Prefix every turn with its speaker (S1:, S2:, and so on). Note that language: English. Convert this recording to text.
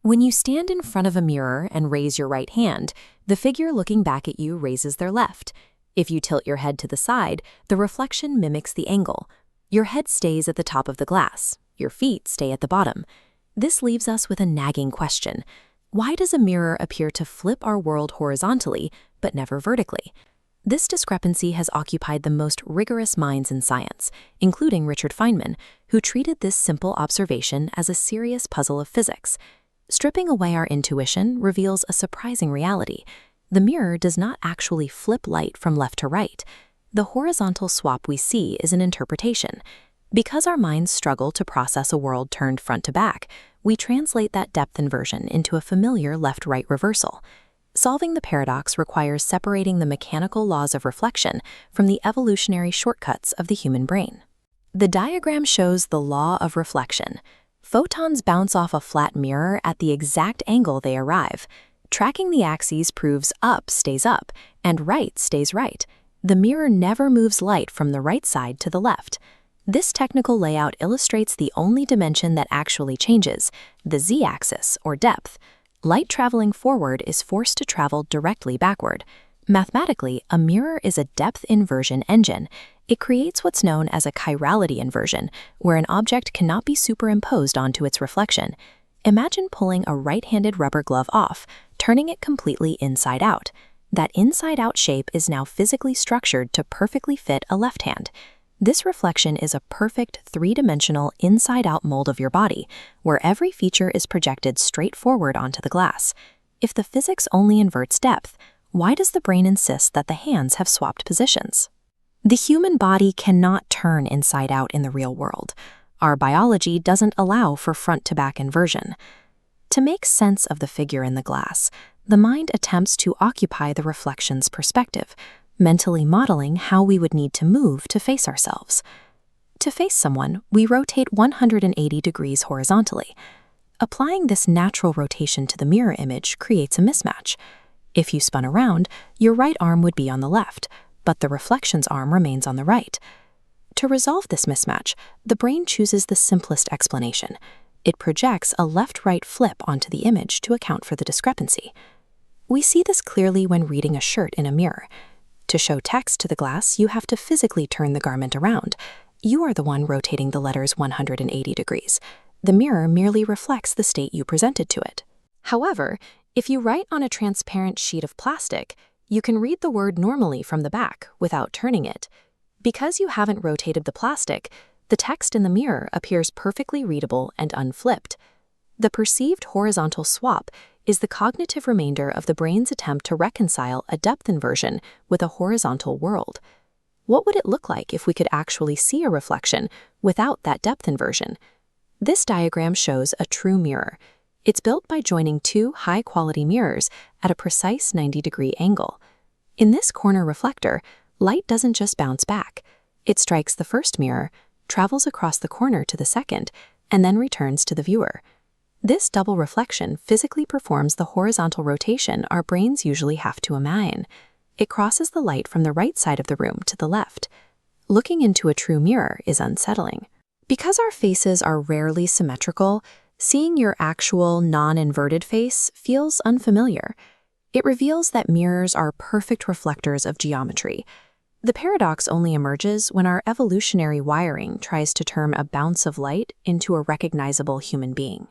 S1: When you stand in front of a mirror and raise your right hand, the figure looking back at you raises their left. If you tilt your head to the side, the reflection mimics the angle. Your head stays at the top of the glass. Your feet stay at the bottom. This leaves us with a nagging question. Why does a mirror appear to flip our world horizontally, but never vertically? This discrepancy has occupied the most rigorous minds in science, including Richard Feynman, who treated this simple observation as a serious puzzle of physics. Stripping away our intuition reveals a surprising reality. The mirror does not actually flip light from left to right. The horizontal swap we see is an interpretation. Because our minds struggle to process a world turned front to back, we translate that depth inversion into a familiar left-right reversal. Solving the paradox requires separating the mechanical laws of reflection from the evolutionary shortcuts of the human brain. The diagram shows the law of reflection. Photons bounce off a flat mirror at the exact angle they arrive. Tracking the axes proves up stays up and right stays right. The mirror never moves light from the right side to the left. This technical layout illustrates the only dimension that actually changes, the z-axis, or depth. Light traveling forward is forced to travel directly backward. Mathematically, a mirror is a depth inversion engine. It creates what's known as a chirality inversion, where an object cannot be superimposed onto its reflection. Imagine pulling a right-handed rubber glove off, turning it completely inside out. That inside-out shape is now physically structured to perfectly fit a left hand. This reflection is a perfect three-dimensional inside-out mold of your body, where every feature is projected straight forward onto the glass. If the physics only inverts depth, why does the brain insist that the hands have swapped positions? The human body cannot turn inside out in the real world. Our biology doesn't allow for front-to-back inversion. To make sense of the figure in the glass, the mind attempts to occupy the reflection's perspective, mentally modeling how we would need to move to face ourselves. To face someone, we rotate 180 degrees horizontally. Applying this natural rotation to the mirror image creates a mismatch. If you spun around, your right arm would be on the left, but the reflection's arm remains on the right. To resolve this mismatch, the brain chooses the simplest explanation. It projects a left-right flip onto the image to account for the discrepancy. We see this clearly when reading a shirt in a mirror. To show text to the glass, you have to physically turn the garment around. You are the one rotating the letters 180 degrees. The mirror merely reflects the state you presented to it. However, if you write on a transparent sheet of plastic, you can read the word normally from the back without turning it. Because you haven't rotated the plastic, the text in the mirror appears perfectly readable and unflipped. The perceived horizontal swap is the cognitive remainder of the brain's attempt to reconcile a depth inversion with a horizontal world. What would it look like if we could actually see a reflection without that depth inversion? This diagram shows a true mirror. It's built by joining two high-quality mirrors at a precise 90-degree angle. In this corner reflector, light doesn't just bounce back. It strikes the first mirror, travels across the corner to the second, and then returns to the viewer. This double reflection physically performs the horizontal rotation our brains usually have to imagine. It crosses the light from the right side of the room to the left. Looking into a true mirror is unsettling. Because our faces are rarely symmetrical, seeing your actual non-inverted face feels unfamiliar. It reveals that mirrors are perfect reflectors of geometry. The paradox only emerges when our evolutionary wiring tries to turn a bounce of light into a recognizable human being.